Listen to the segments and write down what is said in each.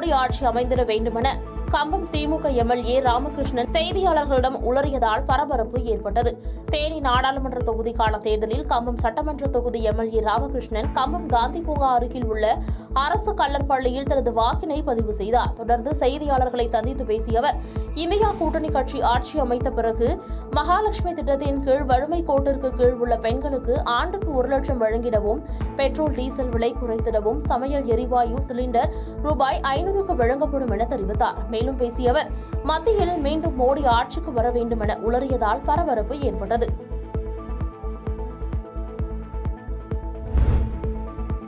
மோடி ஆட்சி அமைந்திட வேண்டுமென கம்பம் திமுக எம்எல்ஏ ராமகிருஷ்ணன் செய்தியாளர்களிடம் உளறியதால் பரபரப்பு ஏற்பட்டது. தேனி நாடாளுமன்ற தொகுதிக்கான தேர்தலில் கம்பம் சட்டமன்ற தொகுதி எம்எல்ஏ ராமகிருஷ்ணன் கம்பம் காந்தி பூங்கா அருகில் உள்ள அரசு கல்லர் பள்ளியில் தனது வாக்கினை பதிவு செய்தார். தொடர்ந்து செய்தியாளர்களை சந்தித்து பேசிய அவர், இந்தியா கூட்டணி கட்சி ஆட்சி அமைத்த பிறகு மகாலட்சுமி திட்டத்தின் கீழ் வறுமை கோட்டிற்கு கீழ் உள்ள பெண்களுக்கு ஆண்டுக்கு 1 லட்சம் வழங்கிடவும், பெட்ரோல் டீசல் விலை குறைத்திடவும், சமையல் எரிவாயு சிலிண்டர் ரூபாய் 500க்கு வழங்கப்படும் என தெரிவித்தார். மேலும் பேசிய அவர், மத்தியில் மீண்டும் மோடி ஆட்சிக்கு வர வேண்டும் என உளறியதால் பரபரப்பு ஏற்பட்டது.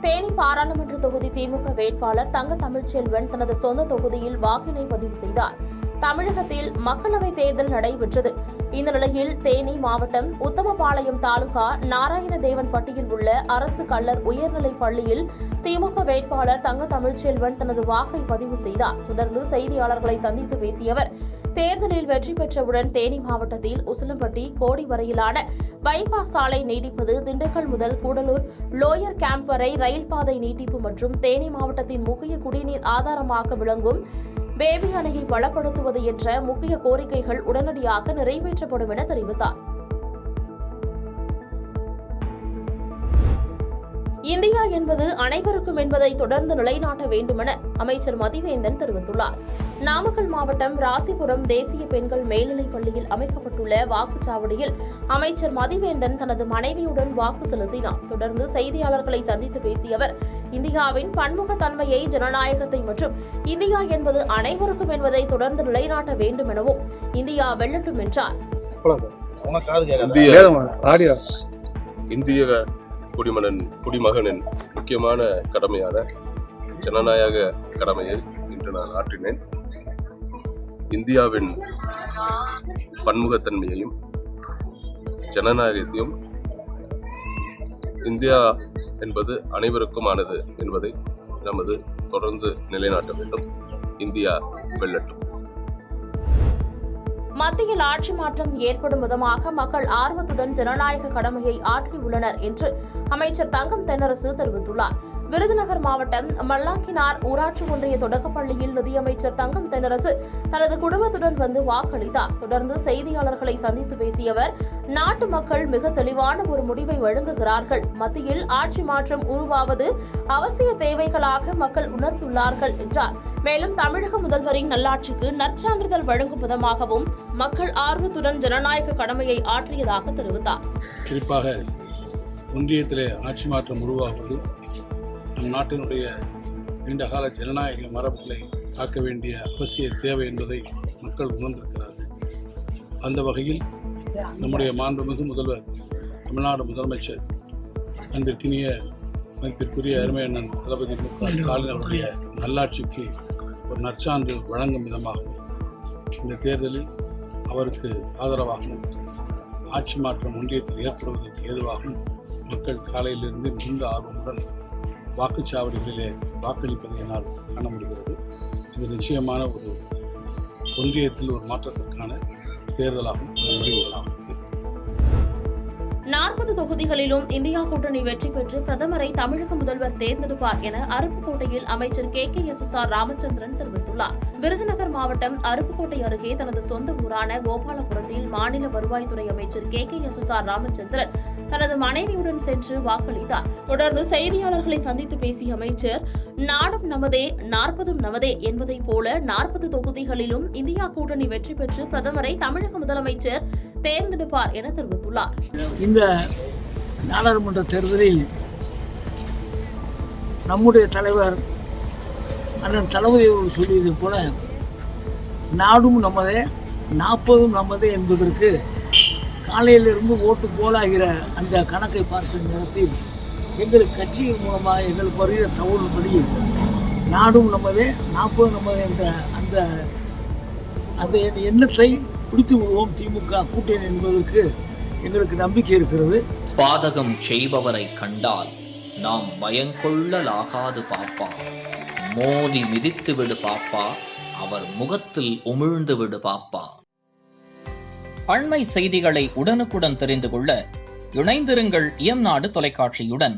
தேனி பாராளுமன்ற தொகுதி திமுக வேட்பாளர் தங்க தமிழ்ச்செல்வன் தனது சொந்த தொகுதியில் வாக்கினை பதிவு செய்தார். தமிழகத்தில் மக்களவைத் தேர்தல் நடைபெற்றது. இந்த நிலையில் தேனி மாவட்டம் உத்தமபாளையம் தாலுகா நாராயணதேவன்பட்டியில் உள்ள அரசு கல்லர் உயர்நிலைப் பள்ளியில் திமுக வேட்பாளர் தங்க தமிழ்ச்செல்வன் தனது வாக்கை பதிவு செய்தார். தொடர்ந்து செய்தியாளர்களை சந்தித்து பேசிய அவர், தேர்தலில் வெற்றி பெற்றவுடன் தேனி மாவட்டத்தில் உசிலம்பட்டி கோடி வரையிலான பைபாஸ் சாலை நீட்டிப்பது, திண்டுக்கல் முதல் கூடலூர் லோயர் கேம்ப் வரை ரயில் பாதை நீட்டிப்பு மற்றும் தேனி மாவட்டத்தின் முக்கிய குடிநீர் ஆதாரமாக விளங்கும் பேபி அணையை பலப்படுத்துவது என்ற முக்கிய கோரிக்கைகள் உடனடியாக நிறைவேற்றப்படும் என தெரிவித்தார். இந்தியா என்பது அனைவருக்கும் என்பதை தொடர்ந்து நிலைநாட்ட வேண்டுமென அமைச்சர் மதிவேந்தன் தெரிவித்துள்ளார். நாமக்கல் மாவட்டம் ராசிபுரம் தேசிய பெண்கள் மேல்நிலைப் பள்ளியில் அமைக்கப்பட்டுள்ள வாக்குச்சாவடியில் அமைச்சர் மதிவேந்தன் தனது மனைவியுடன் வாக்கு செலுத்தினார். தொடர்ந்து செய்தியாளர்களை சந்தித்து பேசிய அவர், இந்தியாவின் பன்முகத்தன்மையை, ஜனநாயகத்தை மற்றும் இந்தியா என்பது அனைவருக்கும் என்பதை தொடர்ந்து நிலைநாட்ட வேண்டும் எனவும் இந்தியா வெல்லட்டும் என்றார். இந்திய குடிமகனின் முக்கியமான கடமையான ஜனநாயக கடமையை இன்று நான் ஆற்றினேன். இந்தியாவின் பன்முகத்தன்மையையும் ஜனநாயகத்தையும், இந்தியா என்பது அனைவருக்குமானது என்பதை நமது தொடர்ந்து நிலைநாட்ட வேண்டும். இந்தியா வெல்லட்டும். மத்தியில் ஆட்சி மாற்றம் ஏற்படும் விதமாக மக்கள் ஆர்வத்துடன் ஜனநாயக கடமையை ஆற்றியுள்ளனர் என்று அமைச்சர் தங்கம் தென்னரசு தெரிவித்துள்ளார். விருதுநகர் மாவட்டம் மல்லாக்கினார் ஊராட்சி ஒன்றிய தொடக்கப்பள்ளியில் நிதியமைச்சர் தங்கம் தென்னரசு தனது குடும்பத்துடன் வந்து வாக்களித்தார். தொடர்ந்து செய்தியாளர்களை சந்தித்து பேசிய அவர், நாட்டு மக்கள் மிக தெளிவான ஒரு முடிவை வழங்குகிறார்கள். மத்தியில் ஆட்சி மாற்றம் உருவாவது அவசிய தேவைகளாக மக்கள் உணர்ந்துள்ளார்கள் என்றார். மேலும் தமிழக முதல்வரின் நல்லாட்சிக்கு நற்சான்றிதழ் வழங்கும் விதமாகவும் மக்கள் ஆர்வத்துடன் ஜனநாயக கடமையை ஆற்றியதாக தெரிவித்தார். குறிப்பாக ஒன்றியத்திலே ஆட்சி மாற்றம் உருவாகுவது நம் நாட்டினுடைய நீண்டகால ஜனநாயக மரபுகளை காக்க வேண்டிய அவசிய தேவை என்பதை மக்கள் உணர்ந்திருக்கிறார்கள். அந்த வகையில் நம்முடைய மாண்புமிகு முதல்வர், தமிழ்நாடு முதலமைச்சர் அன்பிற்கினிய மதிப்பிற்குரிய அருமை அண்ணன் தளபதி மு.க. ஸ்டாலின் அவருடைய நல்லாட்சிக்கு ஒரு நற்சான்று வழங்கும் விதமாகவும் இந்த தேர்தலில் அவருக்கு ஆதரவாகவும் ஆட்சி மாற்றம் ஒன்றியத்தில் ஏற்படுவதற்கு ஏதுவாகவும் மக்கள் காலையிலிருந்து மிகுந்த ஆர்வமுடன் வாக்குச்சாவடிகளிலே வாக்களிப்பதை என்னால் காண முடிகிறது. இது நிச்சயமான ஒரு ஒன்றியத்தில் ஒரு மாற்றத்திற்கான தேர்தலாகும் முடிவுகளாகும். 40 தொகுதிகளிலும் இந்தியா கூட்டணி வெற்றி பெற்று பிரதமரை தமிழக முதல்வர் தேர்ந்தெடுப்பார் என அருப்புக்கோட்டையில் அமைச்சர் KKSSR ராமச்சந்திரன் தெரிவித்துள்ளார். விருதுநகர் மாவட்டம் அருப்புக்கோட்டை அருகே தனது சொந்த ஊரான கோபாலபுரத்தில் மாநில வருவாய்த்துறை அமைச்சர் KKSSR ராமச்சந்திரன் தனது மனைவியுடன் சென்று வாக்களித்தார். தொடர்ந்து செய்தியாளர்களை சந்தித்து பேசிய அமைச்சர், நாடும் நமதே 40ம் நமதே என்பதைப் போல 40 தொகுதிகளிலும் இந்தியா கூட்டணி வெற்றி பெற்று பிரதமரை தமிழக முதலமைச்சர் தேர்ந்தெடுப்பார் என தெரிவித்துள்ளார். இந்த நாடாளுமன்ற தேர்தலில் நம்முடைய தலைவர் அண்ணன் தளபதி அவர்கள் சொல்லியது போல நாடும் நமதே 40ம் நமதே என்பதற்கு காலையிலிருந்து ஓட்டு போலாகிற அந்த கணக்கை பார்க்கும் நேரத்தில் எங்களுக்கு கட்சியின் மூலமாக எங்களுக்கு வருகிற தகவல்படி நாடும் நமதே 40 நமதே என்ற அந்த எண்ணத்தை பிடித்து விடுவோம் திமுக கூட்டணி என்பதற்கு எங்களுக்கு நம்பிக்கை இருக்கிறது. பாதகம் செய்பவரை கண்டால் நாம் பயங்கொள்ளலாகாது பாப்பா, மோதி மிதித்து விடு பாப்பா, அவர் முகத்தில் உமிழ்ந்து விடு பாப்பா. அண்மை செய்திகளை உடனுக்குடன் தெரிந்து கொள்ள இணைந்திருங்கள் இயம்நாடு தொலைக்காட்சியுடன்.